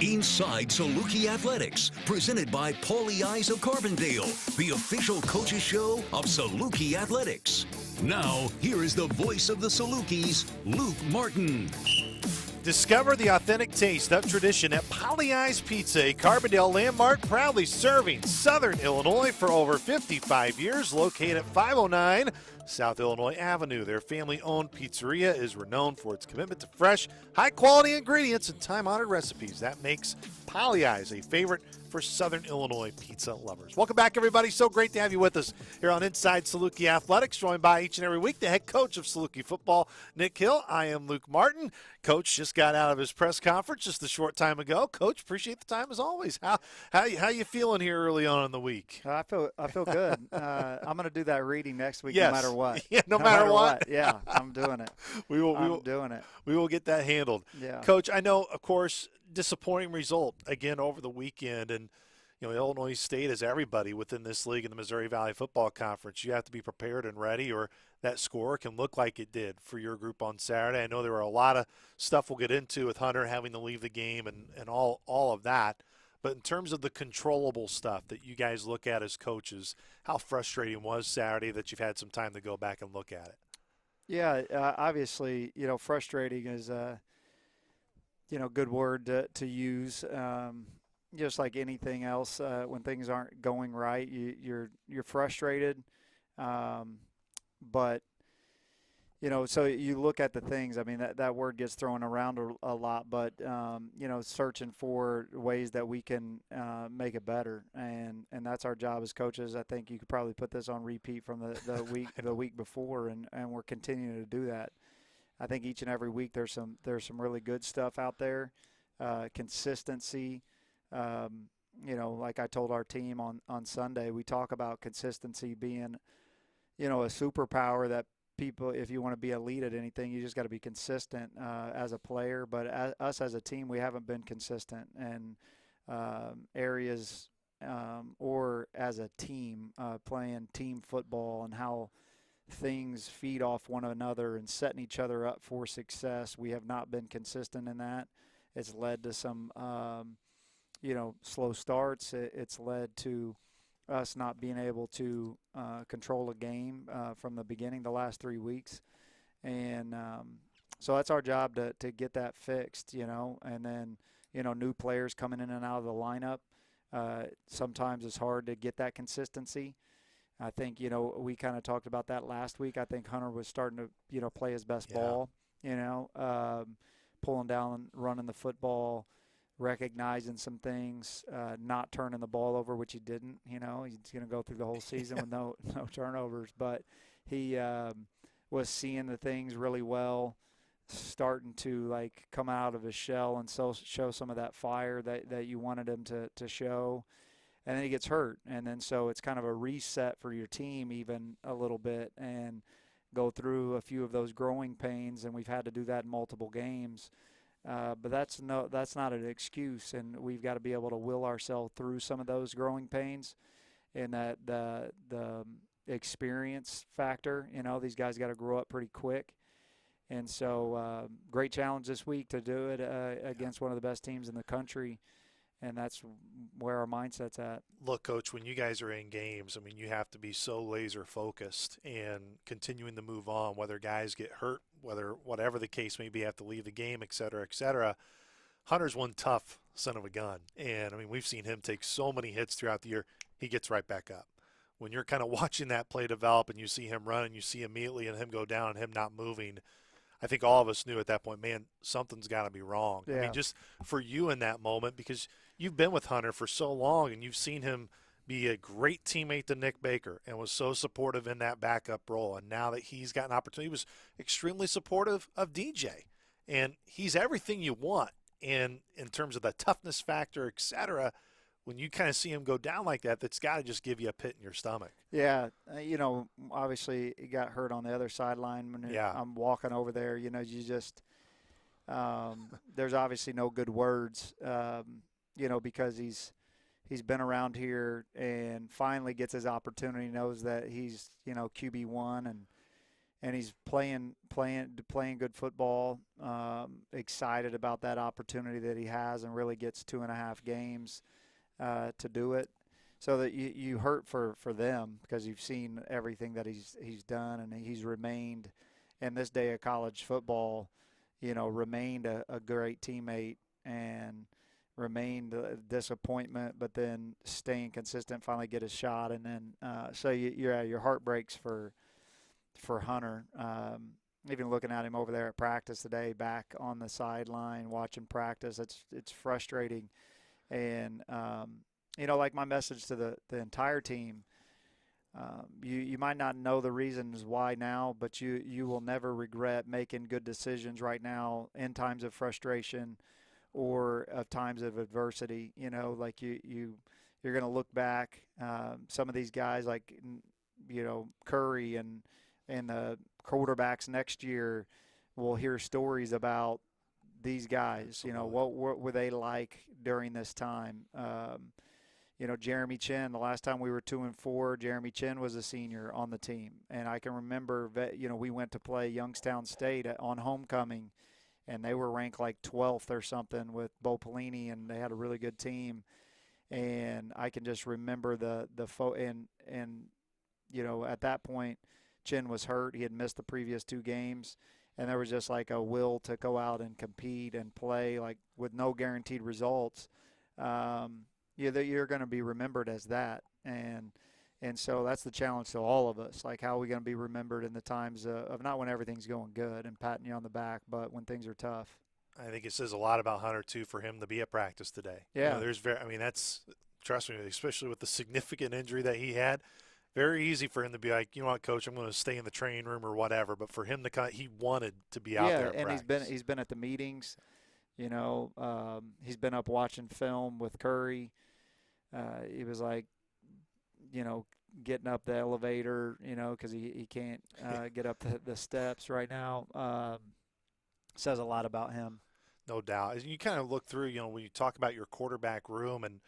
Inside Saluki Athletics, presented by Paulie Eyes of Carbondale, the official coaches show of Saluki Athletics. Now, here is the voice of the Salukis, Luke Martin. Discover the authentic taste of tradition at Paulie Eyes Pizza, a Carbondale landmark proudly serving Southern Illinois for over 55 years, located at 509 South Illinois Avenue. Their family-owned pizzeria is renowned for its commitment to fresh, high-quality ingredients and time-honored recipes. That makes Paulie Eyes a favorite for Southern Illinois pizza lovers. Welcome back, everybody. So great to have you with us here on Inside Saluki Athletics, joined by each and every week the head coach of Saluki Football, Nick Hill. I am Luke Martin. Coach just got out of his press conference just a short time ago. Coach, appreciate the time as always. How you feeling here early on in the week? I feel good. I'm going to do that reading next week, yes. no matter what. Yeah, no matter what. Yeah, I'm doing it. We will get that handled. Yeah. Coach, I know, of course, disappointing result again over the weekend, and Illinois State is everybody within this league in the Missouri Valley Football Conference. You have to be prepared and ready, or that score can look like it did for your group on Saturday. I know there were a lot of stuff we'll get into with Hunter having to leave the game and all of that. But in terms of the controllable stuff that you guys look at as coaches, how frustrating was Saturday that you've had some time to go back and look at it? Yeah, obviously, frustrating is a good word to use. Just like anything else, when things aren't going right, you're frustrated. But so you look at the things. I mean, that word gets thrown around a lot, but searching for ways that we can make it better, and that's our job as coaches. I think you could probably put this on repeat from the week before, and we're continuing to do that. I think each and every week there's some really good stuff out there, consistency. Like I told our team on Sunday, we talk about consistency being, a superpower that people, if you want to be elite at anything, you just got to be consistent as a player. But us as a team, we haven't been consistent in areas or as a team playing team football and how things feed off one another and setting each other up for success. We have not been consistent in that. It's led to some slow starts. It's led to us not being able to control a game from the beginning, the last 3 weeks. And so that's our job to get that fixed, and then, new players coming in and out of the lineup. Sometimes it's hard to get that consistency. I think, we kind of talked about that last week. I think Hunter was starting to, play his best ball, pulling down, running the football, recognizing some things, not turning the ball over, which he didn't. He's going to go through the whole season with no turnovers. But he was seeing the things really well, starting to come out of his shell and show some of that fire that you wanted him to show. And then he gets hurt, and then so it's kind of a reset for your team even a little bit and go through a few of those growing pains, and we've had to do that in multiple games. But that's not an excuse, and we've got to be able to will ourselves through some of those growing pains, and that the experience factor. These guys got to grow up pretty quick, and so great challenge this week to do it against one of the best teams in the country, and that's where our mindset's at. Look, Coach, when you guys are in games, I mean, you have to be so laser focused and continuing to move on, whether guys get hurt, whatever the case may be, have to leave the game, et cetera, et cetera. Hunter's one tough son of a gun. And, I mean, we've seen him take so many hits throughout the year. He gets right back up. When you're kind of watching that play develop and you see him run and you see immediately and him go down and him not moving, I think all of us knew at that point, man, something's got to be wrong. Yeah. I mean, just for you in that moment, because you've been with Hunter for so long and you've seen him be a great teammate to Nick Baker and was so supportive in that backup role. And now that he's got an opportunity, he was extremely supportive of DJ. And he's everything you want. And in terms of the toughness factor, et cetera, when you kind of see him go down like that, that's got to just give you a pit in your stomach. Yeah, obviously he got hurt on the other sideline when I'm walking over there. You just there's obviously no good words, because he's been around here and finally gets his opportunity, knows that he's, QB1 and he's playing good football. Excited about that opportunity that he has, and really gets 2.5 games to do it. So that you hurt for them, because you've seen everything that he's done, and he's remained in this day of college football, remained a great teammate and remained a disappointment, but then staying consistent, finally get a shot, and then so your heart breaks for Hunter. Even looking at him over there at practice today, back on the sideline watching practice, it's frustrating, and like my message to the entire team. You might not know the reasons why now, but you will never regret making good decisions right now in times of frustration or of times of adversity. Like you're going to look back. Some of these guys, like Curry and the quarterbacks next year, will hear stories about these guys. What were they like during this time? Jeremy Chin, the last time we were 2-4, Jeremy Chin was a senior on the team. And I can remember, we went to play Youngstown State on homecoming, and they were ranked like 12th or something with Bo Pelini, and they had a really good team. And I can just remember at that point, Chin was hurt. He had missed the previous 2 games, and there was just like a will to go out and compete and play, like with no guaranteed results. You're going to be remembered as that, and so that's the challenge to all of us. Like, how are we going to be remembered in the times of not when everything's going good and patting you on the back, but when things are tough? I think it says a lot about Hunter too for him to be at practice today. Yeah, that's, trust me, especially with the significant injury that he had, very easy for him to be like, you know what, Coach, I'm going to stay in the training room or whatever. But for him to he wanted to be out there at and practice. he's been at the meetings. He's been up watching film with Curry. He was like, getting up the elevator, because he can't get up the steps right now. Says a lot about him. No doubt. You kind of look through, when you talk about your quarterback room, and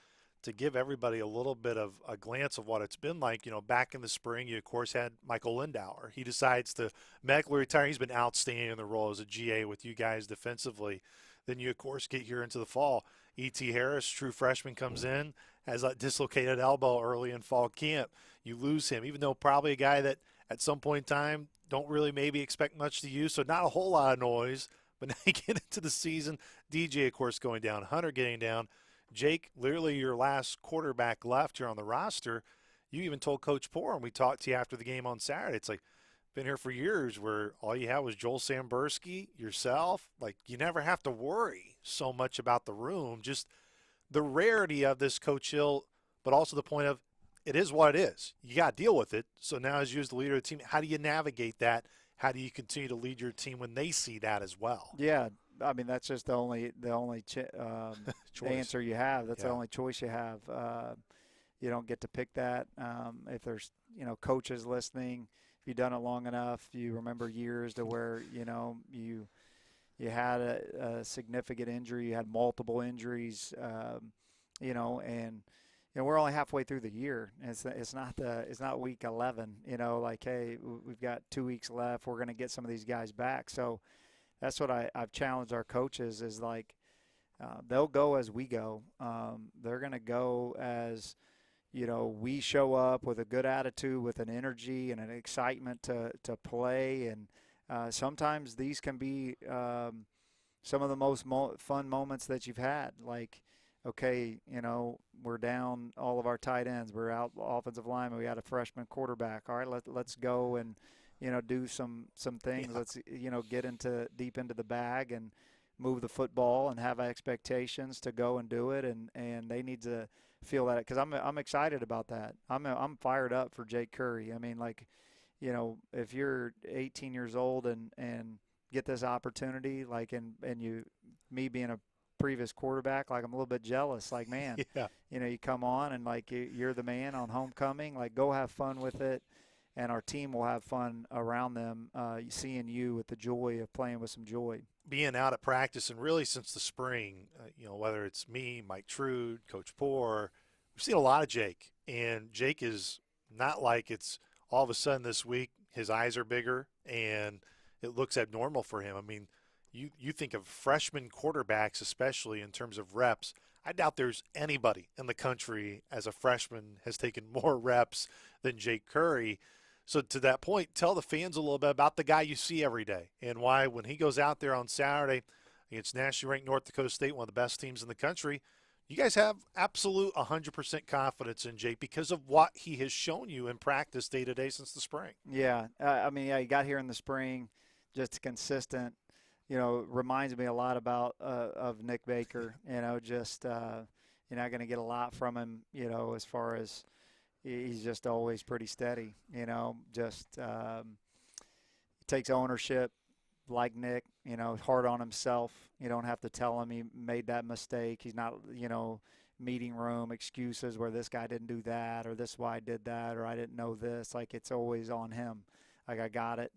to give everybody a little bit of a glance of what it's been like, back in the spring, you, of course, had Michael Lindauer. He decides to medically retire. He's been outstanding in the role as a GA with you guys defensively. Then you, of course, get here into the fall. E.T. Harris, true freshman, comes in, has a dislocated elbow early in fall camp. You lose him, even though probably a guy that at some point in time don't really maybe expect much to use, so not a whole lot of noise. But now you get into the season, DJ, of course, going down, Hunter getting down. Jake, literally your last quarterback left here on the roster. You even told Coach Poore, and we talked to you after the game on Saturday, it's like, been here for years where all you had was Joel Sambursky, yourself. Like, you never have to worry so much about the room. Just the rarity of this, Coach Hill, but also the point of it is what it is. You got to deal with it. So now, as you as the leader of the team, how do you navigate that? How do you continue to lead your team when they see that as well? Yeah, I mean, that's just the only answer you have. That's the only choice you have. You don't get to pick that. If there's coaches listening, if you've done it long enough, you remember years to where you had a significant injury, you had multiple injuries, and we're only halfway through the year. It's not week 11. Like, hey, we've got 2 weeks left. We're going to get some of these guys back. So that's what I've challenged our coaches is like they'll go as we go. They're going to go as we show up with a good attitude, with an energy and an excitement to play. And sometimes these can be some of the most fun moments that you've had. Like, okay, we're down all of our tight ends. We're out offensive lineman. We got a freshman quarterback. All right, let's go and, do some things. Yeah. Let's, get deep into the bag and move the football and have expectations to go and do it. And they need to feel that, because I'm excited about that. I'm fired up for Jake Curry. I mean, like, if you're 18 years old and get this opportunity, like, and me being a previous quarterback, like, I'm a little bit jealous. Like, man, yeah. You come on and like you're the man on homecoming. Like, go have fun with it, and our team will have fun around them, seeing you with the joy of playing with some joy. Being out at practice, and really since the spring, whether it's me, Mike Trude, Coach Poore, we've seen a lot of Jake. And Jake is not like it's all of a sudden this week his eyes are bigger, and it looks abnormal for him. I mean, you think of freshman quarterbacks, especially in terms of reps. I doubt there's anybody in the country as a freshman has taken more reps than Jake Curry. So to that point, tell the fans a little bit about the guy you see every day and why when he goes out there on Saturday against nationally ranked North Dakota State, one of the best teams in the country, you guys have absolute 100% confidence in Jake because of what he has shown you in practice day to day since the spring. Yeah, I mean, yeah, he got here in the spring, just consistent. Reminds me a lot about of Nick Baker. Just you're not going to get a lot from him. As far as he's just always pretty steady. Just takes ownership like Nick. Hard on himself. You don't have to tell him he made that mistake. He's not meeting room excuses where this guy didn't do that or this why I did that or I didn't know this. Like it's always on him. Like I got it.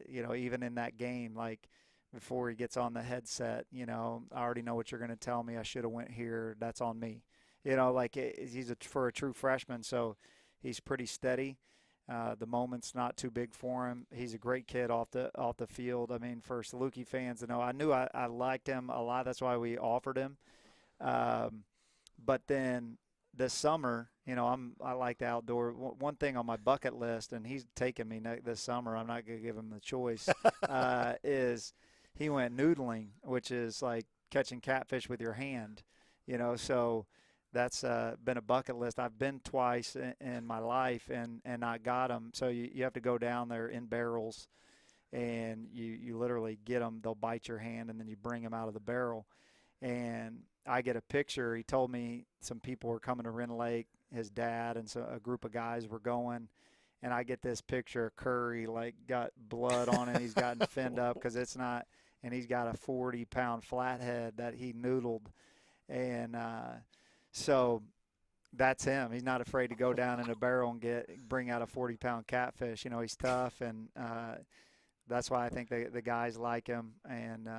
Even in that game, like before he gets on the headset, I already know what you're going to tell me. I should have went here. That's on me. He's for a true freshman, so he's pretty steady. The moment's not too big for him. He's a great kid off the field. I mean, for Saluki fans to know, I knew I liked him a lot. That's why we offered him. But then this summer, I like the outdoor. One thing on my bucket list, and he's taking me this summer. I'm not going to give him the choice. Is he went noodling, which is like catching catfish with your hand. So that's been a bucket list. I've been twice in my life and not got them. So you have to go down there in barrels, and you literally get them. They'll bite your hand, and then you bring them out of the barrel. And I get a picture. He told me some people were coming to Wren Lake, his dad, and so a group of guys were going. And I get this picture of Curry, like, got blood on it. He's gotten finned up because it's not – and he's got a 40-pound flathead that he noodled. And so that's him. He's not afraid to go down in a barrel and bring out a 40-pound catfish. He's tough, and that's why I think the guys like him. And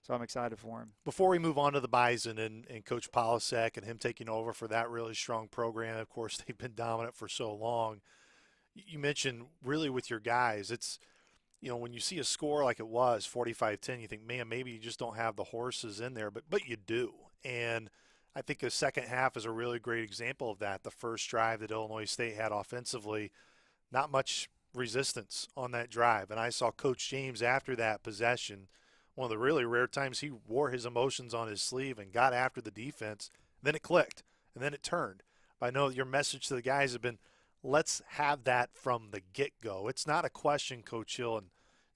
so I'm excited for him. Before we move on to the Bison and Coach Polasek and him taking over for that really strong program, of course, they've been dominant for so long. You mentioned really with your guys, it's, when you see a score like it was, 45-10, you think, man, maybe you just don't have the horses in there, but you do. And I think the second half is a really great example of that. The first drive that Illinois State had offensively, not much resistance on that drive. And I saw Coach James after that possession, one of the really rare times he wore his emotions on his sleeve and got after the defense. Then it clicked, and then it turned. But I know your message to the guys have been, let's have that from the get-go. It's not a question, Coach Hill, and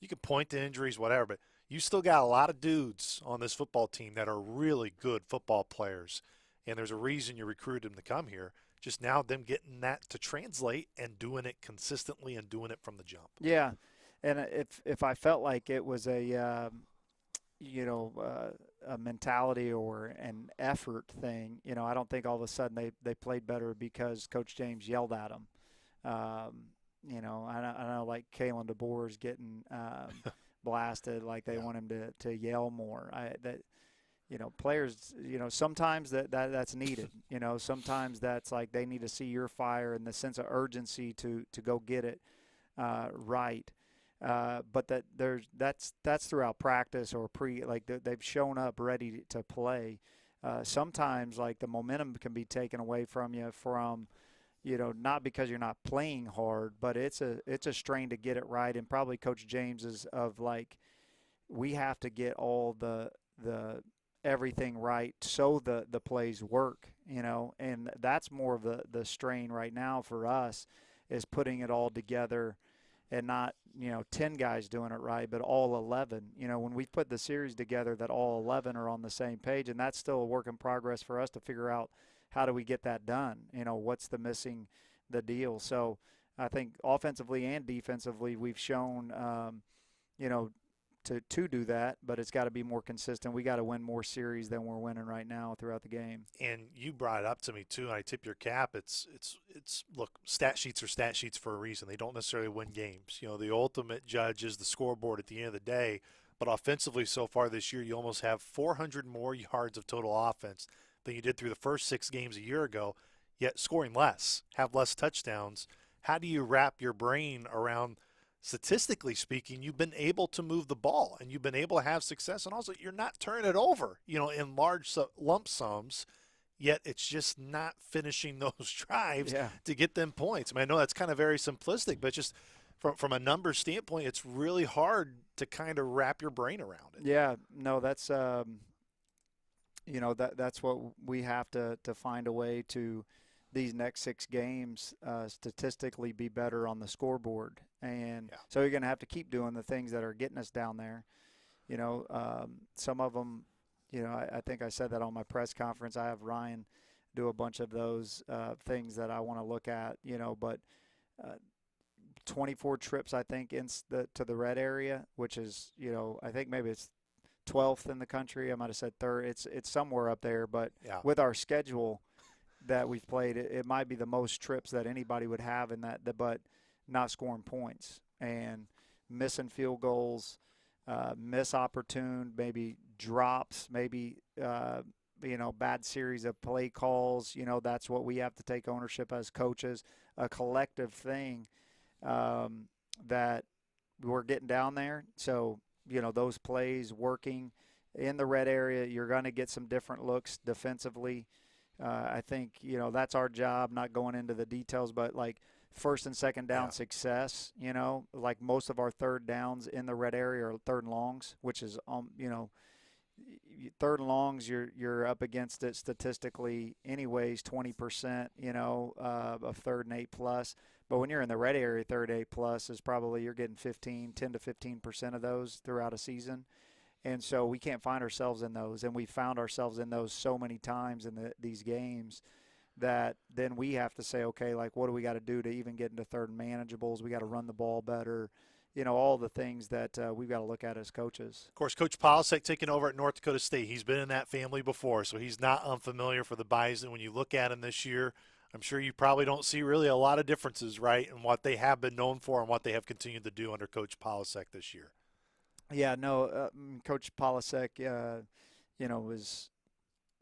you can point to injuries, whatever, but you still got a lot of dudes on this football team that are really good football players, and there's a reason you recruited them to come here. Just now them getting that to translate and doing it consistently and doing it from the jump. Yeah, and if I felt like it was a mentality or an effort thing, I don't think all of a sudden they played better because Coach James yelled at them. I know like Kalen DeBoer is getting blasted, like they want him to yell more. Players, sometimes that's needed. Sometimes that's like they need to see your fire and the sense of urgency to go get it right. But that's throughout practice or they've shown up ready to play. Sometimes like the momentum can be taken away from you from not because you're not playing hard, but it's a strain to get it right. And probably Coach James is of like, we have to get all the everything right so the plays work, and that's more of the strain right now for us is putting it all together and not, 10 guys doing it right, but all 11. When we put the series together that all 11 are on the same page, and that's still a work in progress for us to figure out how do we get that done? What's the deal? So I think offensively and defensively we've shown, to do that, but it's got to be more consistent. We got to win more series than we're winning right now throughout the game. And you brought it up to me too, and I tip your cap. It's look, stat sheets are stat sheets for a reason. They don't necessarily win games. The ultimate judge is the scoreboard at the end of the day. But offensively so far this year, you almost have 400 more yards of total offense than you did through the first 6 games a year ago, yet scoring less, have less touchdowns. how do you wrap your brain around, statistically speaking, you've been able to move the ball and you've been able to have success, and also you're not turning it over, in large lump sums, yet it's just not finishing those drives to get them points. I mean, I know that's kind of very simplistic, but just from a numbers standpoint, it's really hard to kind of wrap your brain around it. Yeah, no, that's that's what we have to find a way to these next 6 games statistically be better on the scoreboard. And so you're going to have to keep doing the things that are getting us down there. Some of them, I think I said that on my press conference. I have Ryan do a bunch of those things that I want to look at, but 24 trips, I think, to the red area, which is, I think maybe it's 12th in the country. I might have said third. It's somewhere up there, but with our schedule that we've played, it might be the most trips that anybody would have in that, but not scoring points and missing field goals, miss opportune, maybe drops, maybe bad series of play calls. That's what we have to take ownership as coaches, a collective thing that we're getting down there. So, those plays working in the red area, you're going to get some different looks defensively. I think, that's our job, not going into the details, but like first and second down success, like most of our third downs in the red area are third and longs, which is, third and longs, you're up against it statistically anyways, 20%, of third and 8+. But when you're in the red area, third 8+ is probably you're getting 10 to 15% of those throughout a season. And so we can't find ourselves in those. And we found ourselves in those so many times in these games that then we have to say, okay, like what do we got to do to even get into third and manageables? We got to run the ball better. All the things that we've got to look at as coaches. Of course, Coach Polisek taking over at North Dakota State. He's been in that family before, so he's not unfamiliar for the Bison. When you look at him this year, I'm sure you probably don't see really a lot of differences, right, in what they have been known for and what they have continued to do under Coach Polisek this year. Yeah, no, Coach Polisek, was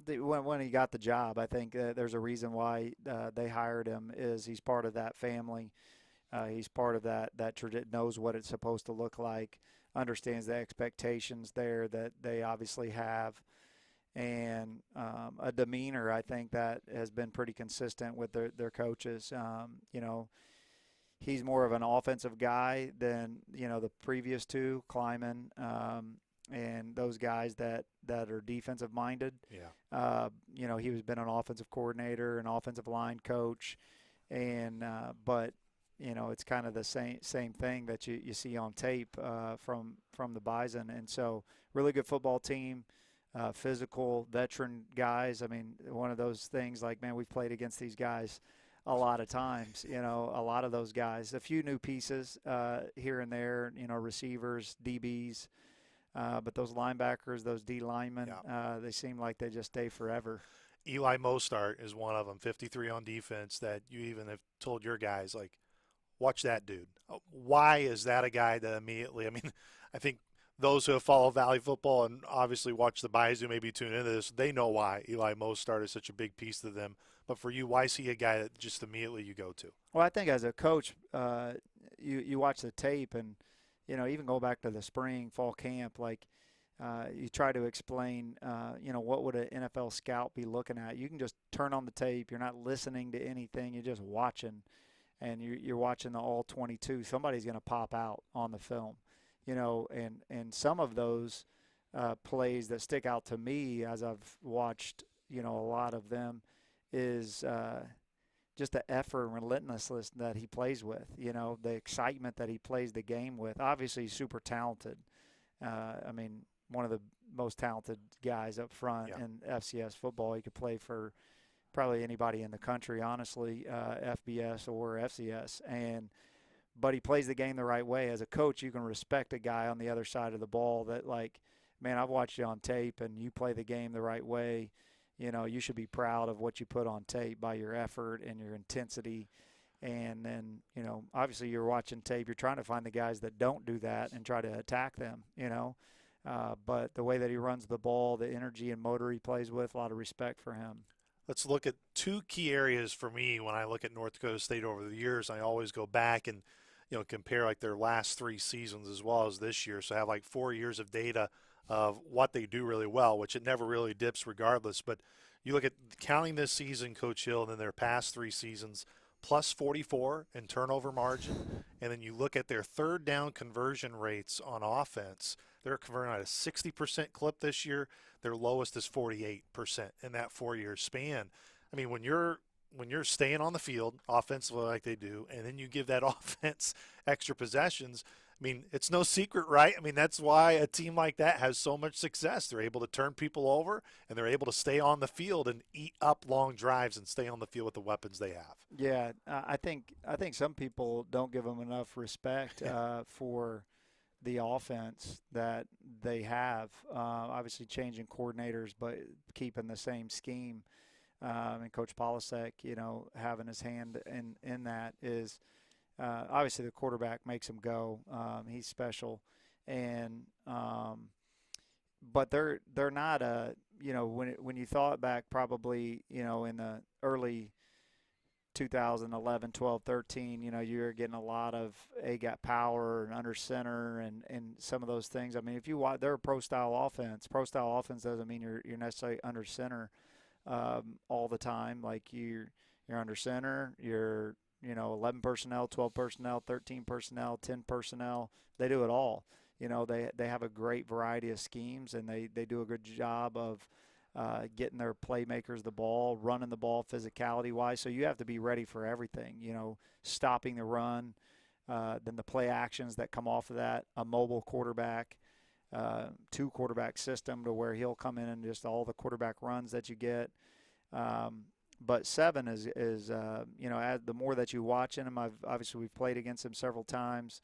when he got the job, I think there's a reason why they hired him. Is he's part of that family. He's part of that knows what it's supposed to look like, understands the expectations there that they obviously have, and a demeanor, I think, that has been pretty consistent with their coaches. He's more of an offensive guy than, the previous two, Kleiman, and those guys that are defensive minded. Yeah. He was been an offensive coordinator, an offensive line coach, and but it's kind of the same thing that you see on tape from the Bison. And so really good football team, physical, veteran guys. I mean, one of those things like, man, we've played against these guys a lot of times, a lot of those guys. A few new pieces here and there, receivers, DBs. But those linebackers, those D linemen, they seem like they just stay forever. Eli Mostart is one of them, 53 on defense, that you even have told your guys, like, watch that dude. Why is that a guy that immediately, I mean, I think those who have followed Valley football and obviously watch the Bison maybe tune into this, they know why Eli Mostart is such a big piece to them. But for you, why is he a guy that just immediately you go to? Well, I think as a coach, you watch the tape and, even go back to the spring, fall camp, like you try to explain, what would an NFL scout be looking at. You can just turn on the tape. You're not listening to anything. You're just watching. And you're watching the all 22. Somebody's going to pop out on the film, and some of those plays that stick out to me as I've watched, a lot of them is just the effort and relentlessness that he plays with, the excitement that he plays the game with. Obviously, he's super talented. I mean, one of the most talented guys up front in FCS football. He could play for probably anybody in the country, honestly, FBS or FCS. But he plays the game the right way. As a coach, you can respect a guy on the other side of the ball that, like, man, I've watched you on tape and you play the game the right way. You should be proud of what you put on tape by your effort and your intensity. And then, obviously you're watching tape. You're trying to find the guys that don't do that and try to attack them, But the way that he runs the ball, the energy and motor he plays with, a lot of respect for him. let's look at two key areas for me when I look at North Dakota State over the years. I always go back and, compare like their last 3 seasons as well as this year. So I have like 4 years of data of what they do really well, which it never really dips regardless. But you look at counting this season, Coach Hill, and then their past 3 seasons, plus 44 in turnover margin. And then you look at their third down conversion rates on offense. They're converting at a 60% clip this year. Their lowest is 48% in that 4-year span. I mean, when you're staying on the field offensively like they do, and then you give that offense extra possessions, I mean, it's no secret, right? I mean, that's why a team like that has so much success. They're able to turn people over, and they're able to stay on the field and eat up long drives and stay on the field with the weapons they have. Yeah, I think some people don't give them enough respect for the offense that they have. Obviously changing coordinators, but keeping the same scheme. And Coach Polasek, having his hand in that is obviously the quarterback makes him go. He's special, and but they're not when you thought back probably in the early 2011, 12, 13, you're getting a lot of A-gap power and under center and some of those things. I mean, if you watch, they're a pro-style offense. Pro-style offense doesn't mean you're necessarily under center all the time. Like you're under center, you're 11 personnel, 12 personnel, 13 personnel, 10 personnel. They do it all. They have a great variety of schemes, and they do a good job of getting their playmakers the ball, running the ball physicality-wise. So you have to be ready for everything, stopping the run, then the play actions that come off of that, a mobile quarterback, 2-quarterback system to where he'll come in and just all the quarterback runs that you get. But 7 is as the more that you watch him, obviously we've played against him several times.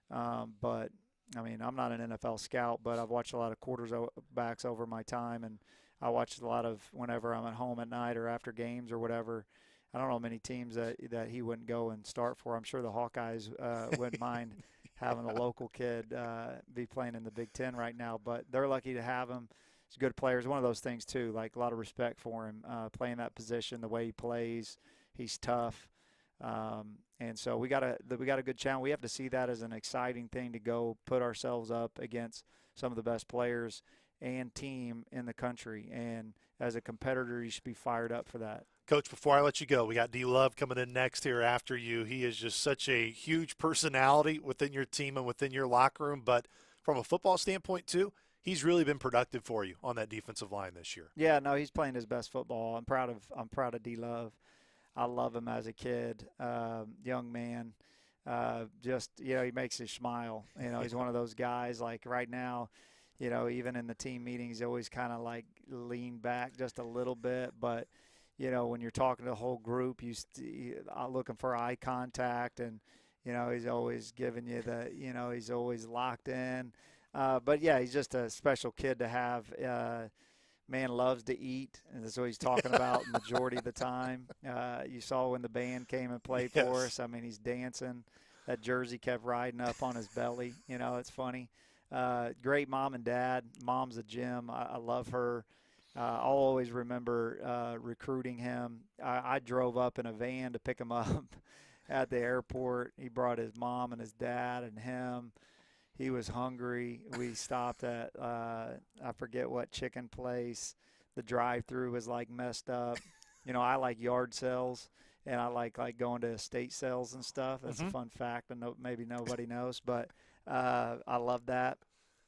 But, I mean, I'm not an NFL scout, but I've watched a lot of quarterbacks over my time, and I watched a lot of whenever I'm at home at night or after games or whatever. I don't know many teams that he wouldn't go and start for. I'm sure the Hawkeyes wouldn't mind having a local kid be playing in the Big Ten right now, but they're lucky to have him. He's a good player. It's one of those things, too, like a lot of respect for him, playing that position, the way he plays. He's tough. And so we got a good challenge. We have to see that as an exciting thing to go put ourselves up against some of the best players and team in the country. And as a competitor, you should be fired up for that. Coach, before I let you go, we got D. Love coming in next here after you. He is just such a huge personality within your team and within your locker room. But from a football standpoint, too, he's really been productive for you on that defensive line this year. Yeah, no, he's playing his best football. I'm proud of D. Love. I love him as a kid, young man. He makes you smile. He's one of those guys like right now, even in the team meetings, he's always kind of like lean back just a little bit. But, when you're talking to the whole group, you're looking for eye contact, and, he's always giving you he's always locked in. But, yeah, he's just a special kid to have. Man loves to eat, and that's what he's talking about majority of the time. You saw when the band came and played for us. I mean, he's dancing. That jersey kept riding up on his belly. It's funny. Great mom and dad. Mom's a gem. I love her. I'll always remember recruiting him. I drove up in a van to pick him up at the airport. He brought his mom and his dad and him. He was hungry. We stopped at, I forget what chicken place. The drive-through was, like, messed up. I like yard sales, and I like going to estate sales and stuff. That's a fun fact, and maybe nobody knows. But I love that.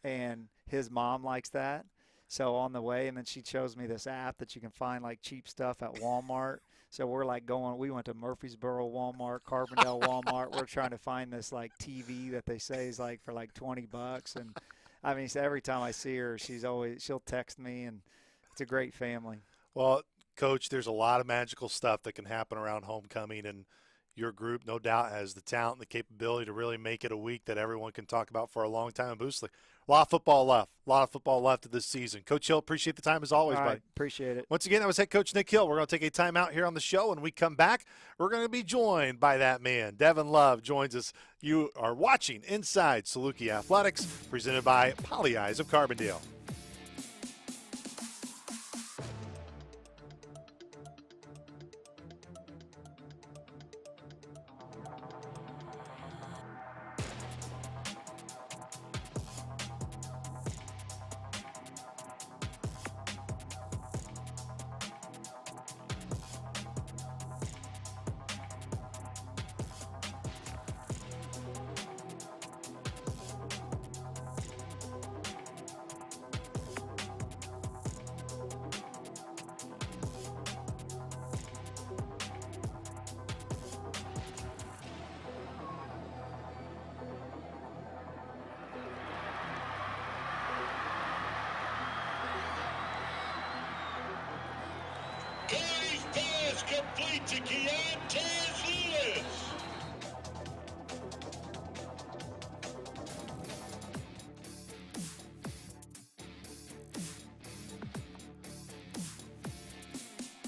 And his mom likes that. So on the way, and then she shows me this app that you can find, like, cheap stuff at Walmart. So we're like we went to Murfreesboro Walmart, Carbondale Walmart. We're trying to find this like TV that they say is like for like $20. And I mean, so every time I see her, she'll text me, and it's a great family. Well, Coach, there's a lot of magical stuff that can happen around homecoming, and your group, no doubt, has the talent and the capability to really make it a week that everyone can talk about for a long time in Boostly. A lot of football left of this season. Coach Hill, appreciate the time as always, buddy. Appreciate it. Once again, that was head coach Nick Hill. We're going to take a timeout here on the show. When we come back, we're going to be joined by that man. Devin Love joins us. You are watching Inside Saluki Athletics, presented by Poly Eyes of Carbondale. right to Keontae Zealis.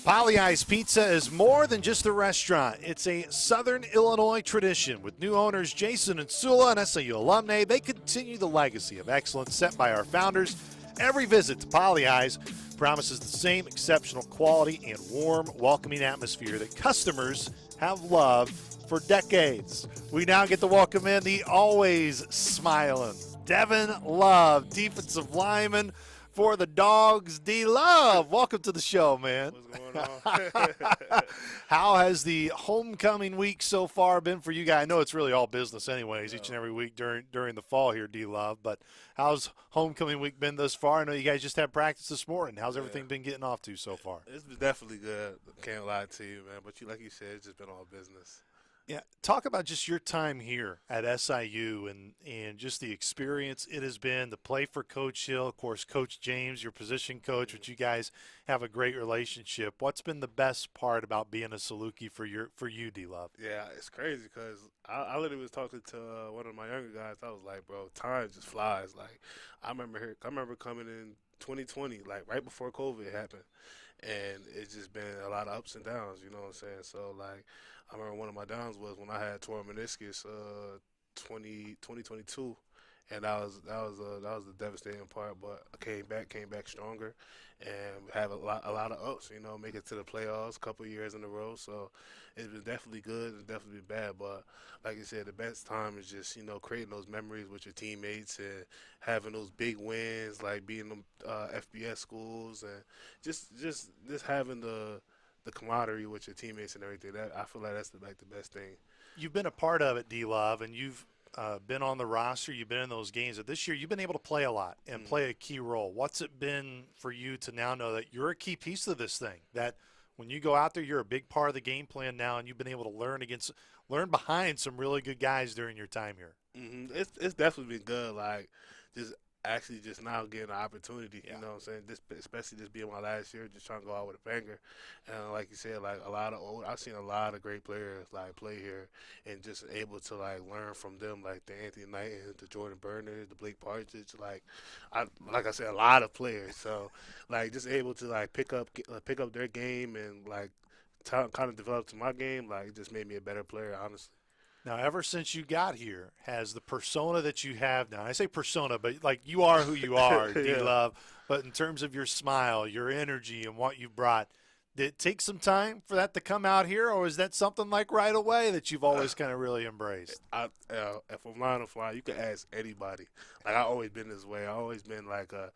Polly Eyes Pizza is more than just a restaurant. It's a Southern Illinois tradition. With new owners Jason and Sula, an SIU alumni, they continue the legacy of excellence set by our founders. Every visit to Polly Eyes promises the same exceptional quality and warm, welcoming atmosphere that customers have loved for decades. We now get to welcome in the always smiling Devin Love, defensive lineman for the Dogs. D Love, welcome to the show, man. What's going on? How has the homecoming week so far been for you guys? I know it's really all business anyways, each and every week during the fall here, D Love, but how's homecoming week been thus far? I know you guys just had practice this morning. How's everything been getting off to so far? It's been definitely good. Can't lie to you, man. But like you said, it's just been all business. Yeah, talk about just your time here at SIU and just the experience it has been to play for Coach Hill, of course, Coach James, your position coach, which you guys have a great relationship. What's been the best part about being a Saluki for you, D Love? Yeah, it's crazy because I literally was talking to one of my younger guys. I was like, bro, time just flies. Like I remember coming in 2020, like right before COVID happened, and it's just been a lot of ups and downs. You know what I'm saying? So like, I remember one of my downs was when I had torn meniscus 2022, and that was the devastating part. But I came back stronger, and have a lot of ups. You know, make it to the playoffs a couple of years in a row. So it's been definitely good and definitely bad. But like you said, the best time is just creating those memories with your teammates and having those big wins, like beating them FBS schools, and just having the camaraderie with your teammates and everything. That I feel like that's the best thing. You've been a part of it, D Love, and you've been on the roster. You've been in those games. But this year, you've been able to play a lot and play a key role. What's it been for you to now know that you're a key piece of this thing? That when you go out there, you're a big part of the game plan now, and you've been able to learn behind some really good guys during your time here. Mm-hmm. It's definitely been good. Like just now getting an opportunity, you know what I'm saying? Especially this being my last year, just trying to go out with a banger. And like you said, like I've seen a lot of great players like play here, and just able to like learn from them, like the Anthony Knighton, the Jordan Burners, the Blake Partridge, like I said, a lot of players. So like just able to like pick up their game and like kind of develop to my game, like it just made me a better player, honestly. Now, ever since you got here, has the persona that you have now, I say persona, but like you are who you are, D Love, but in terms of your smile, your energy, and what you brought, did it take some time for that to come out here, or is that something like right away that you've always kind of really embraced? If I'm lying or flying, you can ask anybody. Like I've always been this way. I've always been like a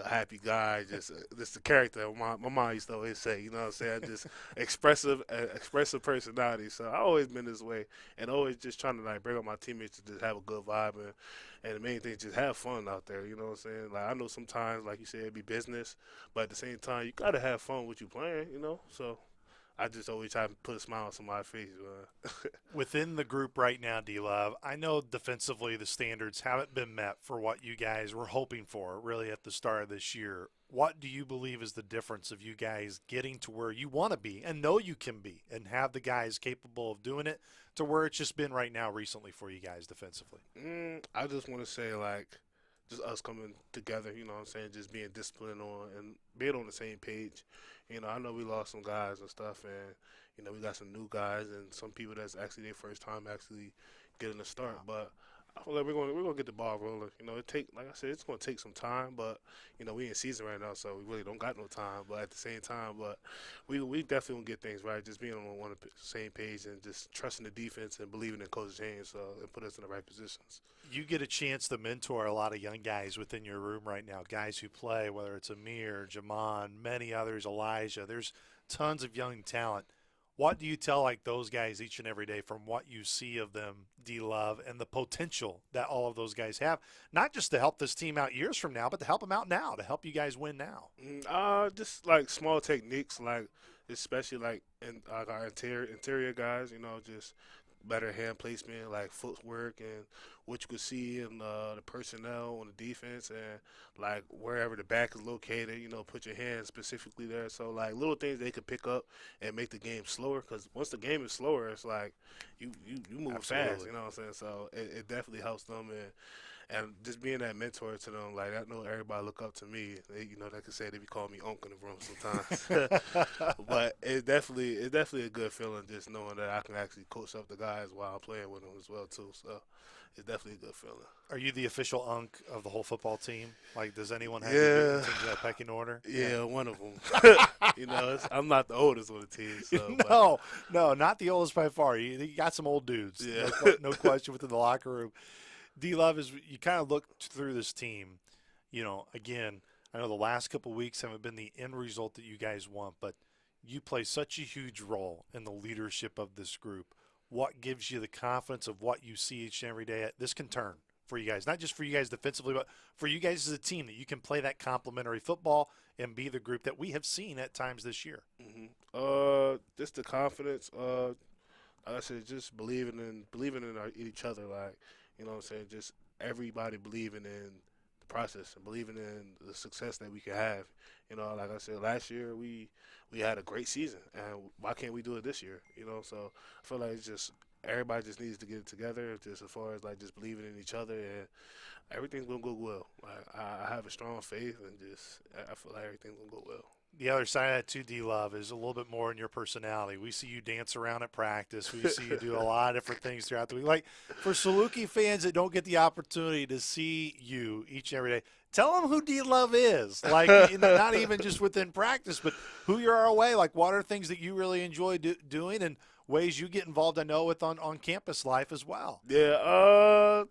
happy guy, just the character. My mom used to always say, you know what I'm saying, just expressive personality. So I've always been this way, and always just trying to like bring up my teammates to just have a good vibe and the main thing is just have fun out there. You know what I'm saying? Like I know sometimes, like you said, it'd be business, but at the same time, you gotta have fun with you playing. You know, so I just always try to put a smile on somebody's face. Within the group right now, D-Love, I know defensively the standards haven't been met for what you guys were hoping for really at the start of this year. What do you believe is the difference of you guys getting to where you want to be and know you can be and have the guys capable of doing it to where it's just been right now recently for you guys defensively? I just want to say, like, just us coming together, you know what I'm saying, just being disciplined and being on the same page. You know, I know we lost some guys and stuff, and, you know, we got some new guys and some people that's actually their first time actually getting a start. But I feel like we're gonna get the ball rolling. You know, like I said, it's gonna take some time, but you know, we in season right now, so we really don't got no time. But at the same time, we definitely gonna get things right. Just being on one same page and just trusting the defense and believing in Coach James, and put us in the right positions. You get a chance to mentor a lot of young guys within your room right now, guys who play, whether it's Amir, Jamon, many others, Elijah. There's tons of young talent. What do you tell like those guys each and every day from what you see of them, D-Love, and the potential that all of those guys have, not just to help this team out years from now, but to help them out now, to help you guys win now? Just like small techniques, like especially like in our interior guys, you know, just better hand placement, like footwork and what you could see in the personnel on the defense and like wherever the back is located, put your hands specifically there. So like little things they could pick up and make the game slower. Because once the game is slower, it's like you move Absolutely. fast. You know what I'm saying? So it definitely helps them and just being that mentor to them, like I know everybody look up to me. They can say they be calling me uncle in the room sometimes. But it's definitely a good feeling just knowing that I can actually coach up the guys while I'm playing with them as well too. So it's definitely a good feeling. Are you the official unk of the whole football team? Like, does anyone have Yeah. to get into that pecking order? Yeah, one of them. I'm not the oldest on the team. So, No, not the oldest by far. You got some old dudes. Yeah. No question within the locker room. D-Love, is you kind of look through this team, again, I know the last couple of weeks haven't been the end result that you guys want, but you play such a huge role in the leadership of this group. What gives you the confidence of what you see each and every day? This can turn for you guys, not just for you guys defensively, but for you guys as a team, that you can play that complementary football and be the group that we have seen at times this year. Just the confidence. Like I said, just believing in each other. Like, you know what I'm saying? Just everybody believing in the process and believing in the success that we can have. Like I said, last year we had a great season, and why can't we do it this year? So I feel like it's just everybody just needs to get it together, just as far as like just believing in each other, and everything's gonna go well. Like I have a strong faith, and just I feel like everything's gonna go well. The other side of that too, D-Love, is a little bit more in your personality. We see you dance around at practice. We see you do a lot of different things throughout the week. Like, for Saluki fans that don't get the opportunity to see you each and every day, tell them who D-Love is. Like, not even just within practice, but who you are away. Like, what are things that you really enjoy doing and ways you get involved, I know, with on campus life as well. Yeah,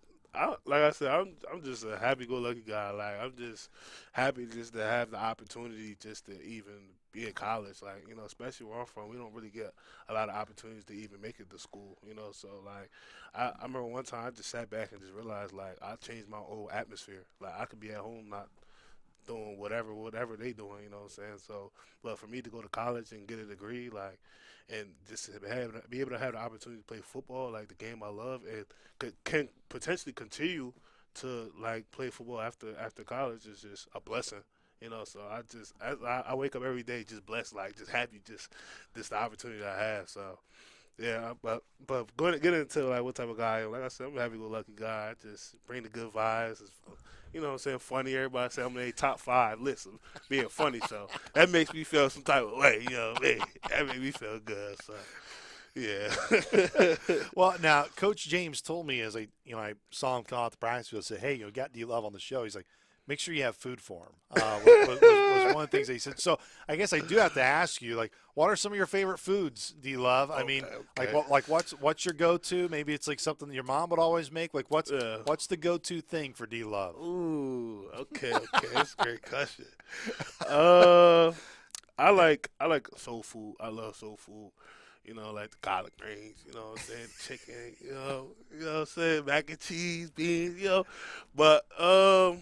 like I said, I'm just a happy-go-lucky guy. Like, I'm just happy just to have the opportunity just to even be in college. Like, especially where I'm from, we don't really get a lot of opportunities to even make it to school. So like, I remember one time I just sat back and just realized, like, I changed my whole atmosphere. Like, I could be at home not doing whatever they doing, you know what I'm saying? So, but for me to go to college and get a degree, like, and just to be able to have the opportunity to play football, like the game I love, and can potentially continue to like play football after college is just a blessing. So I wake up every day just blessed, like just happy, just this the opportunity I have. So yeah, but going to get into like what type of guy I am, like I said, I'm a happy-go-lucky guy. I just bring the good vibes. You know what I'm saying, funny. Everybody say I'm in a top 5 list of being funny, so that makes me feel some type of way, that makes me feel good, so yeah. Well, now, Coach James told me as I saw him come out the practice field, say, hey, got D-Love on the show. He's like, make sure you have food for him. Was one of the things that he said. So I guess I do have to ask you, like, what are some of your favorite foods, D-Love? I mean, like what's your go-to? Maybe it's like something that your mom would always make. Like, what's the go-to thing for D-Love? Ooh, okay, that's a great question. I like soul food. I love soul food. Like the collard greens, you know what I'm saying, chicken, you know what I'm saying, mac and cheese, beans, But other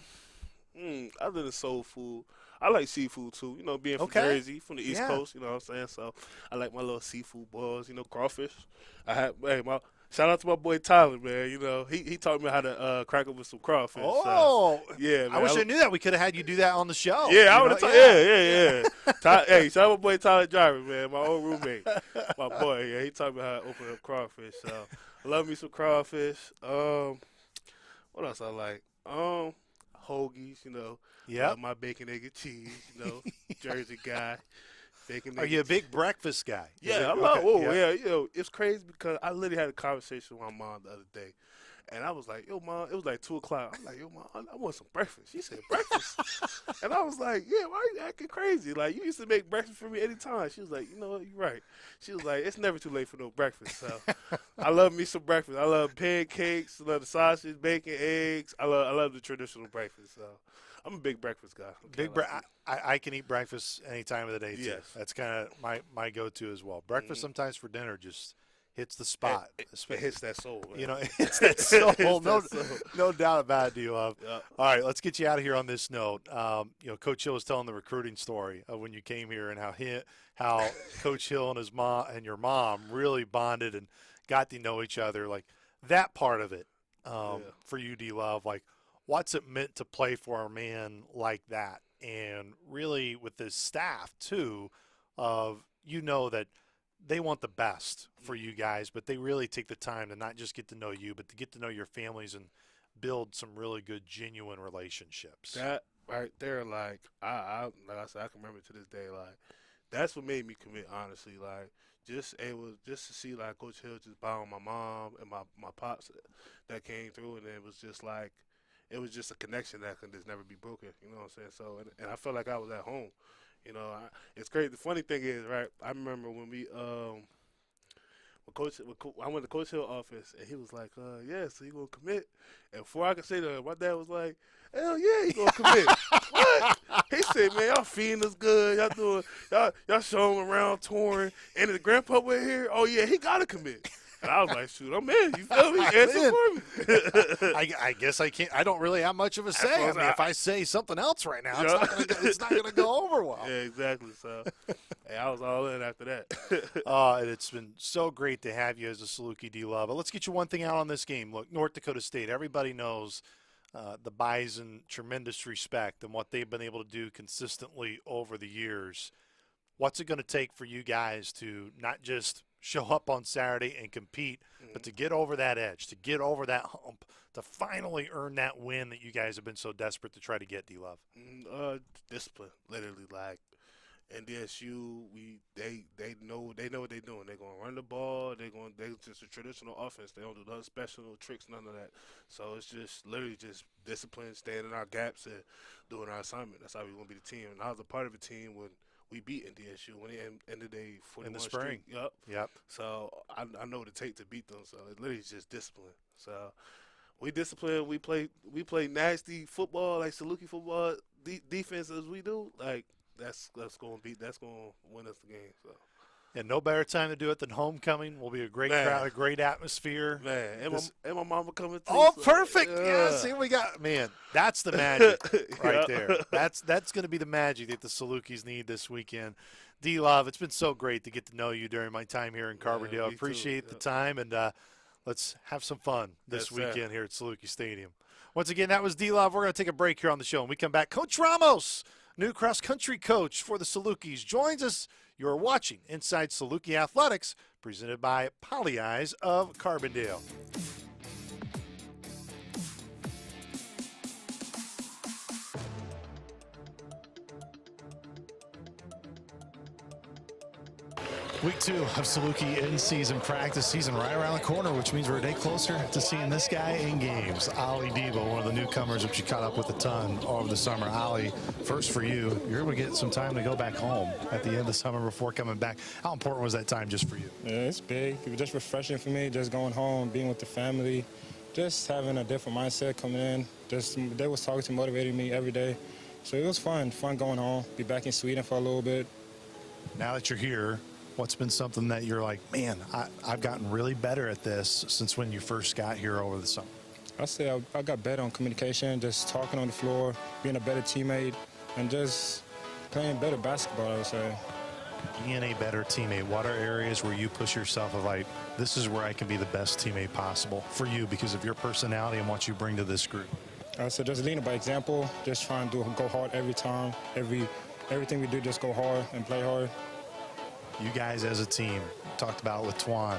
than soul food, I like seafood too. Being from Jersey, from the East Coast, you know what I'm saying. So I like my little seafood balls, crawfish. Shout out to my boy Tyler, man. He taught me how to crack up with some crawfish. Oh, yeah, man. I wish I knew that. We could have had you do that on the show. Yeah, I would have. Yeah. Hey, shout out my boy Tyler Driver, man. My old roommate, my boy. Yeah, he taught me how to open up crawfish. So I love me some crawfish. What else I like? Hoagies, Yeah. My bacon, egg, and cheese, Jersey guy. Bacon, Are you a big breakfast guy? Yeah, I love. It's crazy because I literally had a conversation with my mom the other day, and I was like, "Yo, mom," it was like 2:00. I'm like, "Yo, mom, I want some breakfast." She said, "Breakfast," and I was like, "Yeah, why are you acting crazy? Like, you used to make breakfast for me anytime." She was like, "You know what? You're right." She was like, "It's never too late for no breakfast." So I love me some breakfast. I love pancakes. I love the sausage, bacon, eggs. I love the traditional breakfast. So I'm a big breakfast guy. I can eat breakfast any time of the day, too. Yes. That's kind of my go-to as well. Breakfast sometimes for dinner just hits the spot. It hits that soul. Man. It hits that soul. Hits that soul. No doubt about it, D-Love. Yep. All right, let's get you out of here on this note. Coach Hill was telling the recruiting story of when you came here and how Coach Hill and his mom and your mom really bonded and got to know each other. Like that part of it Yeah. for you, D-Love, like what's it meant to play for a man like that? And really with this staff too of, that they want the best for you guys, but they really take the time to not just get to know you, but to get to know your families and build some really good, genuine relationships. That right there, like I like I said, I can remember to this day, like that's what made me commit. Honestly, like just to see like Coach Hill just buy on my mom and my pops that came through, and it was just like it was just a connection that could just never be broken. You know what I'm saying? So and I felt like I was at home. It's great. The funny thing is, right? I remember when we I went to Coach Hill's office, and he was like, yeah, so you gonna commit? And before I could say that, my dad was like, hell yeah, you gonna commit? What? He said, man, y'all feeding us good. Y'all showing him around touring. And the grandpa went here. Oh yeah, he gotta commit. And I was like, shoot, I'm in. You feel me? Answer for me. I guess I can't. I don't really have much of a say. I mean, if I say something else right now, it's not gonna go over well. Yeah, exactly. So, hey, I was all in after that. And it's been so great to have you as a Saluki D-Love. But let's get you one thing out on this game. Look, North Dakota State, everybody knows the Bison, tremendous respect and what they've been able to do consistently over the years. What's it going to take for you guys to not just show up on Saturday and compete, but to get over that edge, to get over that hump, to finally earn that win that you guys have been so desperate to try to get, D-Love? Discipline, literally. Like NDSU, they know what they're doing. They're gonna run the ball. They just a traditional offense. They don't do nothing special, no tricks, none of that. So it's just literally just discipline, staying in our gaps and doing our assignment. That's how we gonna be the team. And I was a part of a team when we beat NDSU when it ended the 41 in the spring. Streak. Yep. So I know what it takes to beat them. So it literally is just discipline. So we discipline. We play nasty football, like Saluki football defense as we do. Like that's gonna win us the game. So. And no better time to do it than homecoming. Will be a great crowd, a great atmosphere. Man, and my mama coming too. Oh, so, perfect. Yeah, see, we got, man, that's the magic right there. That's going to be the magic that the Salukis need this weekend. D-Love, it's been so great to get to know you during my time here in Carbondale. Appreciate the time, and let's have some fun this weekend here at Saluki Stadium. Once again, that was D-Love. We're going to take a break here on the show. When we come back, Coach Ramos, new cross-country coach for the Salukis, joins us. You're watching Inside Saluki Athletics, presented by Poly Eyes of Carbondale. Week 2 of Saluki in-season practice, season right around the corner, which means we're a day closer to seeing this guy in games. Ali Debo, one of the newcomers that you caught up with a ton over the summer. Ali, first for you, you're able to get some time to go back home at the end of the summer before coming back. How important was that time just for you? Yeah, it's big. It was just refreshing for me, just going home, being with the family, just having a different mindset coming in. They was talking to motivating me every day. So it was fun going home, be back in Sweden for a little bit. Now that you're here, what's been something that you're like, man, I've gotten really better at this since when you first got here over the summer? I say I got better on communication, just talking on the floor, being a better teammate, and just playing better basketball, I would say. Being a better teammate, what are areas where you push yourself of like, this is where I can be the best teammate possible for you because of your personality and what you bring to this group? I said just leading by example, just trying to go hard every time, everything we do, just go hard and play hard. You guys as a team, talked about with Twan,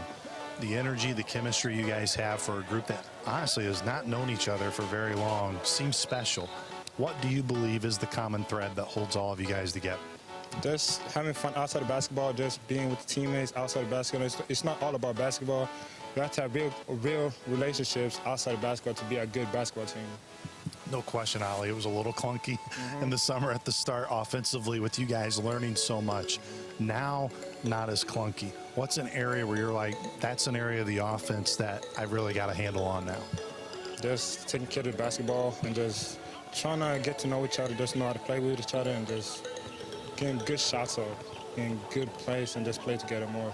the energy, the chemistry you guys have for a group that honestly has not known each other for very long seems special. What do you believe is the common thread that holds all of you guys together? Just having fun outside of basketball, just being with the teammates outside of basketball. It's not all about basketball. You have to have real relationships outside of basketball to be a good basketball team. No question, Ali. It was a little clunky in the summer at the start offensively with you guys learning so much. Now, not as clunky. What's an area where you're like, that's an area of the offense that I really got a handle on now? Just taking care of the basketball and just trying to get to know each other, just know how to play with each other, and just getting good shots up, in good plays, and just play together more.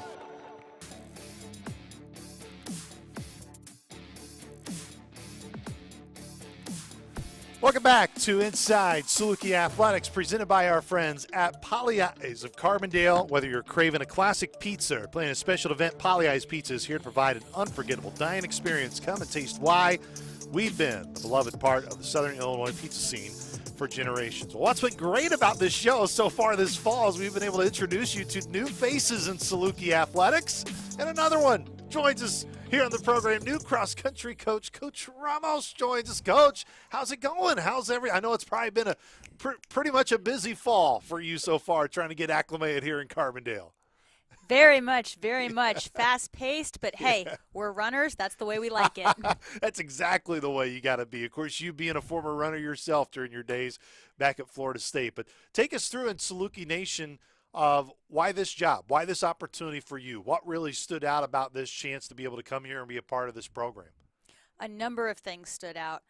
Welcome back to Inside Saluki Athletics, presented by our friends at Polly Eyes of Carbondale. Whether you're craving a classic pizza or planning a special event, Polly Eyes Pizza is here to provide an unforgettable dining experience. Come and taste why we've been the beloved part of the Southern Illinois pizza scene for generations. Well, what's been great about this show so far this fall is we've been able to introduce you to new faces in Saluki Athletics, and another one joins us here on the program. New cross-country coach, Coach Ramos, joins us. Coach, how's it going? I know it's probably been a pretty much a busy fall for you so far, trying to get acclimated here in Carbondale. Very much fast-paced, but hey, we're runners. That's the way we like it. That's exactly the way you got to be. Of course, you being a former runner yourself during your days back at Florida State. But take us through in Saluki Nation of why this job, why this opportunity for you. What really stood out about this chance to be able to come here and be a part of this program? A number of things stood out.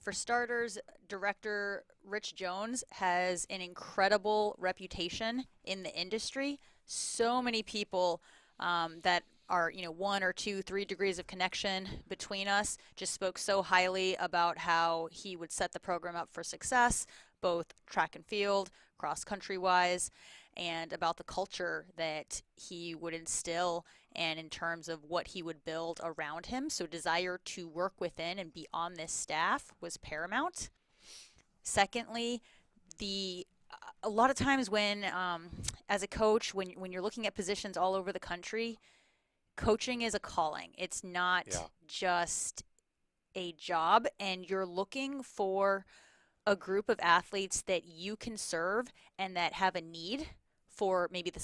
For starters, Director Rich Jones has an incredible reputation in the industry. So many people that are, 1 or 2, 3 degrees of connection between us just spoke so highly about how he would set the program up for success, both track and field, cross-country wise, and about the culture that he would instill and in terms of what he would build around him. So desire to work within and be on this staff was paramount. Secondly, a lot of times when, as a coach, when you're looking at positions all over the country, coaching is a calling. It's not just a job, and you're looking for a group of athletes that you can serve and that have a need for maybe the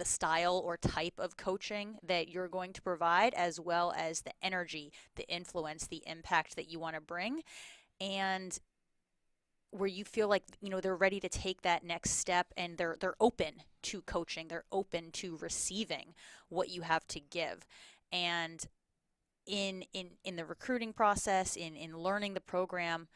style or type of coaching that you're going to provide, as well as the energy, the influence, the impact that you want to bring, and where you feel like they're ready to take that next step, and they're open to coaching, they're open to receiving what you have to give. And in the recruiting process, in learning the program,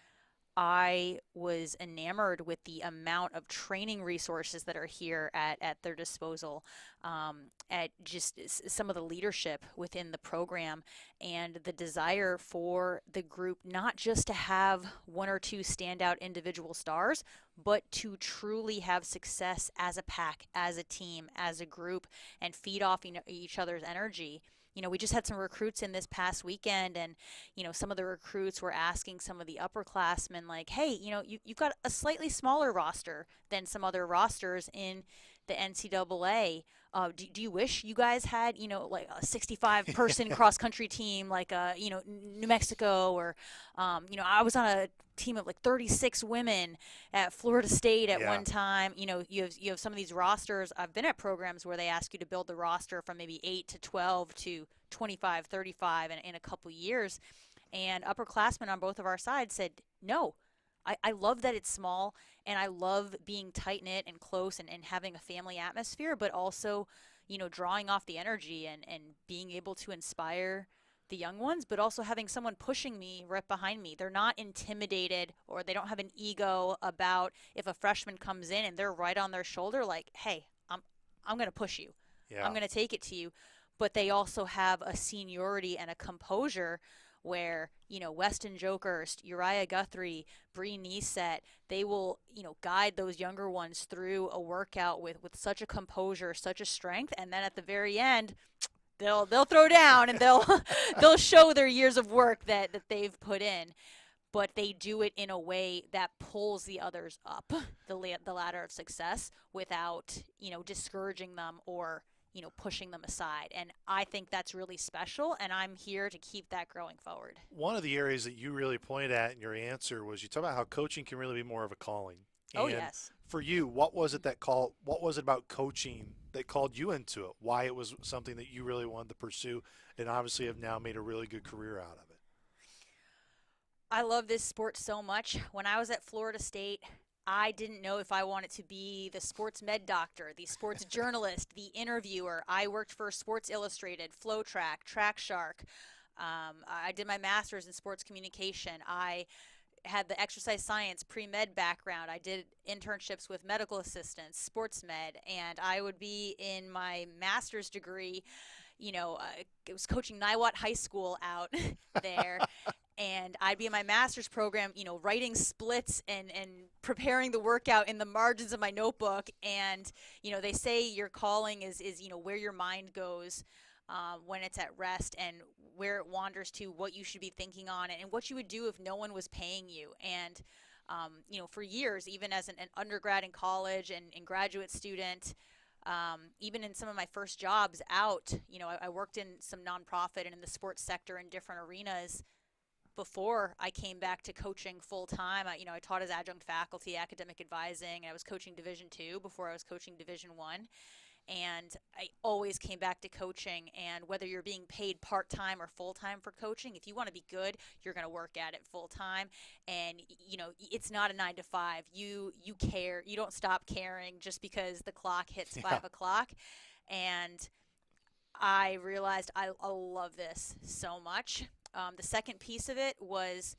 I was enamored with the amount of training resources that are here at their disposal, at just some of the leadership within the program, and the desire for the group not just to have 1 or 2 standout individual stars, but to truly have success as a pack, as a team, as a group, and feed off each other's energy. We just had some recruits in this past weekend, and, some of the recruits were asking some of the upperclassmen, like, hey, you've got a slightly smaller roster than some other rosters in the NCAA. Do you wish you guys had, like a 65-person cross-country team, like, New Mexico, or, I was on a team of like 36 women at Florida State at one time. You have some of these rosters. I've been at programs where they ask you to build the roster from maybe 8 to 12 to 25, 35 in a couple years. And upperclassmen on both of our sides said, no, I love that it's small, and I love being tight-knit and close and having a family atmosphere, but also, drawing off the energy and being able to inspire the young ones, but also having someone pushing me right behind me. They're not intimidated, or they don't have an ego about if a freshman comes in and they're right on their shoulder, like, hey, I'm going to push you. I'm going to take it to you. But they also have a seniority and a composure where, Weston Jokerst, Uriah Guthrie, Bree Neeset, they will, guide those younger ones through a workout with such a composure, such a strength. And then at the very end, they'll throw down, and they'll show their years of work that they've put in. But they do it in a way that pulls the others up the ladder of success without, discouraging them or, pushing them aside. And I think that's really special, and I'm here to keep that growing forward. One of the areas that you really pointed at in your answer was you talk about how coaching can really be more of a calling. Oh, and yes. For you, what was it about coaching that called you into it? Why it was something that you really wanted to pursue, and obviously have now made a really good career out of it? I love this sport so much. When I was at Florida State, I didn't know if I wanted to be the sports med doctor, the sports journalist, the interviewer. I worked for Sports Illustrated, Flow Track, Track Shark. I did my master's in sports communication. I had the exercise science pre-med background. I did internships with medical assistants, sports med, and I would be in my master's degree, was coaching Niwot High School out there. And I'd be in my master's program, writing splits and preparing the workout in the margins of my notebook. And, they say your calling is where your mind goes when it's at rest, and where it wanders to, what you should be thinking on, and what you would do if no one was paying you. And, for years, even as an undergrad in college and graduate student, even in some of my first jobs out, I worked in some nonprofit and in the sports sector in different arenas before I came back to coaching full time. I taught as adjunct faculty, academic advising, and I was coaching Division II before I was coaching Division I. And I always came back to coaching. And whether you're being paid part-time or full-time for coaching, if you want to be good, you're going to work at it full-time. And, it's not a 9 to 5. You care. You don't stop caring just because the clock hits 5 o'clock. And I realized I love this so much. The second piece of it was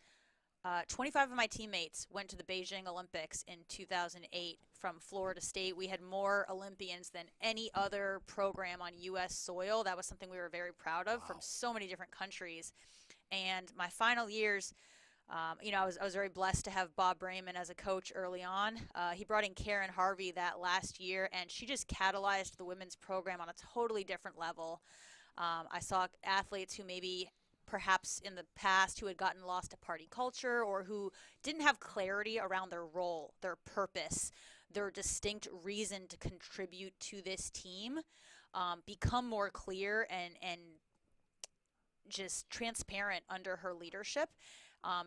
25 of my teammates went to the Beijing Olympics in 2008 from Florida State. We had more Olympians than any other program on U.S. soil. That was something we were very proud of from so many different countries. And my final years, I was very blessed to have Bob Brayman as a coach early on. He brought in Karen Harvey that last year, and she just catalyzed the women's program on a totally different level. I saw athletes who maybe perhaps in the past who had gotten lost to party culture, or who didn't have clarity around their role, their purpose, their distinct reason to contribute to this team, become more clear and just transparent under her leadership.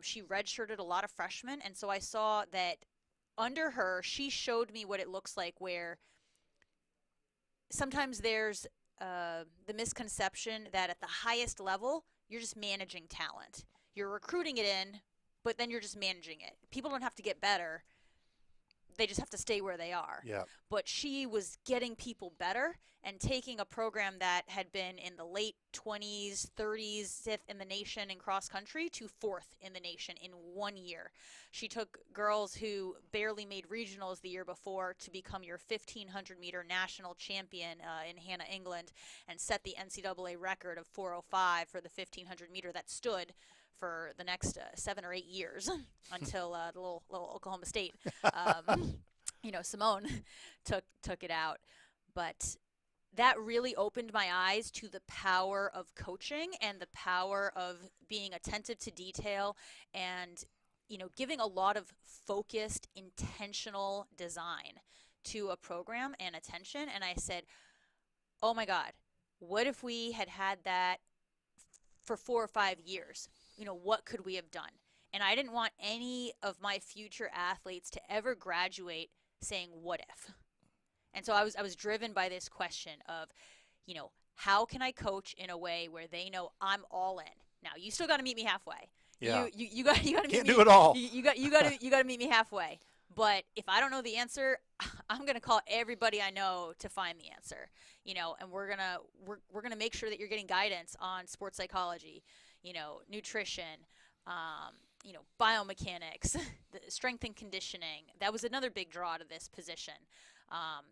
She redshirted a lot of freshmen, and so I saw that under her, she showed me what it looks like, where sometimes there's the misconception that at the highest level, you're just managing talent. You're recruiting it in, but then you're just managing it. People don't have to get better. They just have to stay where they are. Yeah. But she was getting people better and taking a program that had been in the late 20s, 30s, 5th in the nation in cross country to 4th in the nation in 1 year. She took girls who barely made regionals the year before to become your 1,500 meter national champion in Hannah, England, and set the NCAA record of 4:05 for the 1,500 meter that stood for the next 7 or 8 years until the little Oklahoma State, Simone took it out. But that really opened my eyes to the power of coaching and the power of being attentive to detail and, giving a lot of focused, intentional design to a program and attention. And I said, oh my God, what if we had had that for 4 or 5 years? What could we have done? And I didn't want any of my future athletes to ever graduate saying, what if? And so I was driven by this question of, how can I coach in a way where they know I'm all in? Now, you still got to meet me halfway. Yeah. You got to meet me. Can't do it all. You got to meet me halfway. But if I don't know the answer, I'm going to call everybody I know to find the answer. And we're going to make sure that you're getting guidance on sports psychology, nutrition, biomechanics, the strength and conditioning. That was another big draw to this position,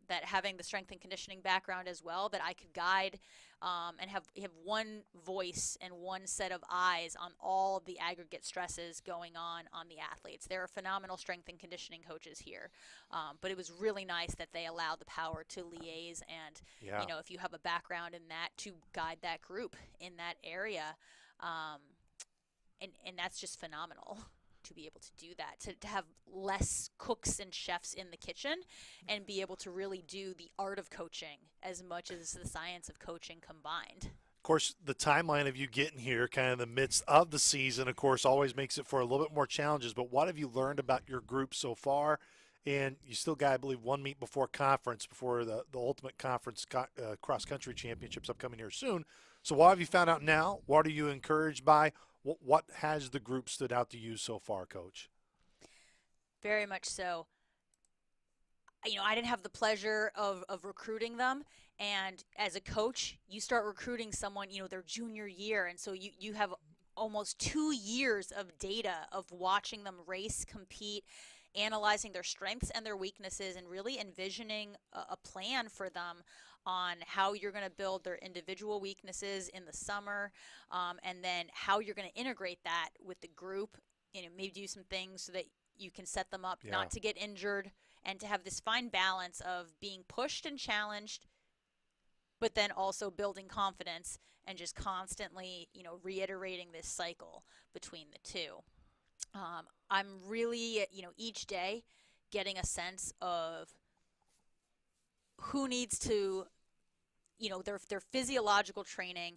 that having the strength and conditioning background as well, that I could guide and have one voice and one set of eyes on all of the aggregate stresses going on the athletes. There are phenomenal strength and conditioning coaches here, but it was really nice that they allowed the power to liaise and, if you have a background in that, to guide that group in that area. And that's just phenomenal to be able to do that, to have less cooks and chefs in the kitchen and be able to really do the art of coaching as much as the science of coaching combined. Of course, the timeline of you getting here, kind of the midst of the season, of course, always makes it for a little bit more challenges. But what have you learned about your group so far? And you still got, I believe, 1 meet before conference, before the ultimate conference cross-country championships upcoming here soon. So what have you found out now? What are you encouraged by? What has the group stood out to you so far, Coach? Very much so. I didn't have the pleasure of recruiting them. And as a coach, you start recruiting someone, their junior year. And so you have almost 2 years of data of watching them race, compete, analyzing their strengths and their weaknesses and really envisioning a plan for them on how you're going to build their individual weaknesses in the summer, and then how you're going to integrate that with the group. Maybe do some things so that you can set them up not to get injured, and to have this fine balance of being pushed and challenged, but then also building confidence and just constantly, reiterating this cycle between the two. I'm really, each day getting a sense of who needs to, their physiological training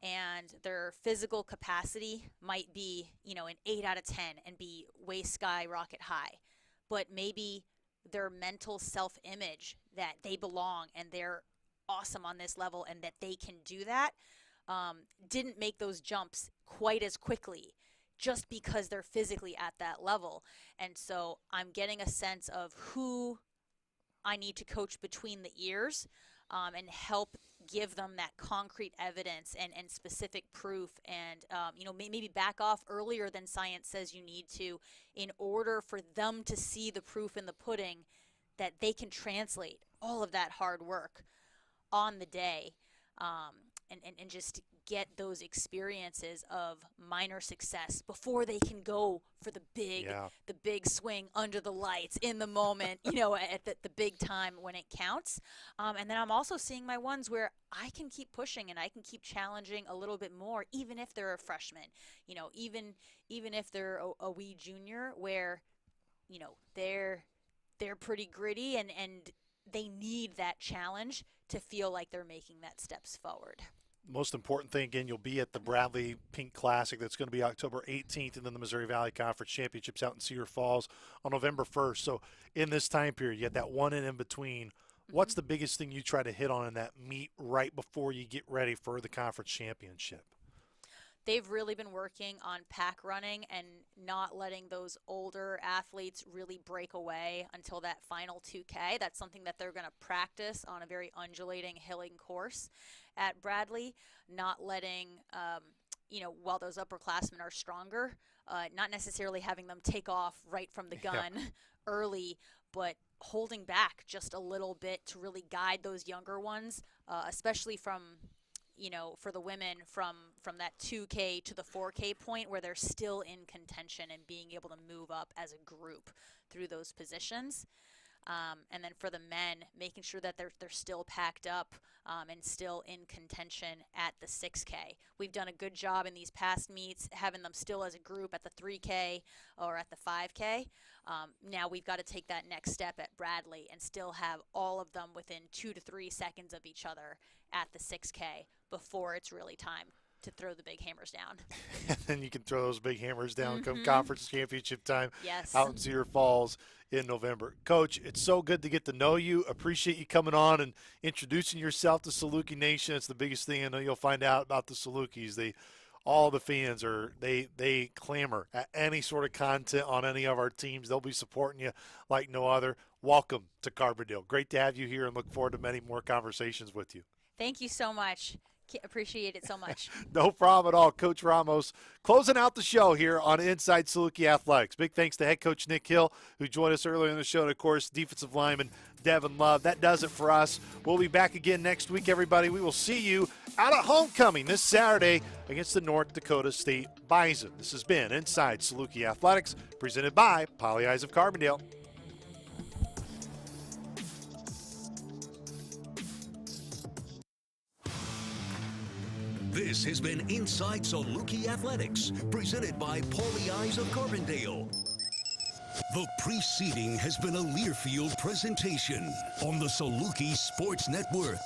and their physical capacity might be, an 8 out of 10 and be way skyrocket high. But maybe their mental self-image that they belong and they're awesome on this level and that they can do that didn't make those jumps quite as quickly just because they're physically at that level. And so I'm getting a sense of who I need to coach between the ears, and help give them that concrete evidence and specific proof, and maybe back off earlier than science says you need to, in order for them to see the proof in the pudding that they can translate all of that hard work on the day, and just get those experiences of minor success before they can go for the big swing under the lights in the moment, at the big time when it counts. And then I'm also seeing my ones where I can keep pushing and I can keep challenging a little bit more, even if they're a freshman, even if they're a wee junior, where, they're pretty gritty and they need that challenge to feel like they're making that steps forward. Most important thing, again, you'll be at the Bradley Pink Classic. That's going to be October 18th, and then the Missouri Valley Conference Championships out in Cedar Falls on November 1st. So in this time period, you get that one in between. What's the biggest thing you try to hit on in that meet right before you get ready for the conference championship? They've really been working on pack running and not letting those older athletes really break away until that final 2K. That's something that they're going to practice on a very undulating, hilling course at Bradley, not letting, while those upperclassmen are stronger, not necessarily having them take off right from the gun early, but holding back just a little bit to really guide those younger ones, especially from – for the women from that 2K to the 4K point where they're still in contention and being able to move up as a group through those positions. And then for the men, making sure that they're still packed up and still in contention at the 6K. We've done a good job in these past meets having them still as a group at the 3K or at the 5K. Now we've got to take that next step at Bradley and still have all of them within 2 to 3 seconds of each other at the 6K before it's really time to throw the big hammers down. And then you can throw those big hammers down come conference championship time Yes. out in Cedar Falls in November. Coach, it's so good to get to know you. Appreciate you coming on and introducing yourself to Saluki Nation. It's the biggest thing I know you'll find out about the Salukis. All the fans they clamor at any sort of content on any of our teams. They'll be supporting you like no other. Welcome to Carbondale. Great to have you here and look forward to many more conversations with you. Thank you so much. Appreciate it so much. No problem at all. Coach Ramos closing out the show here on Inside Saluki Athletics. Big thanks to head coach Nick Hill, who joined us earlier in the show, and, of course, defensive lineman Devin Love. That does it for us. We'll be back again next week, everybody. We will see you out at homecoming this Saturday against the North Dakota State Bison. This has been Inside Saluki Athletics, presented by Poly Eyes of Carbondale. This has been Inside Saluki Athletics, presented by Poly Eyes of Carbondale. The preceding has been a Learfield presentation on the Saluki Sports Network.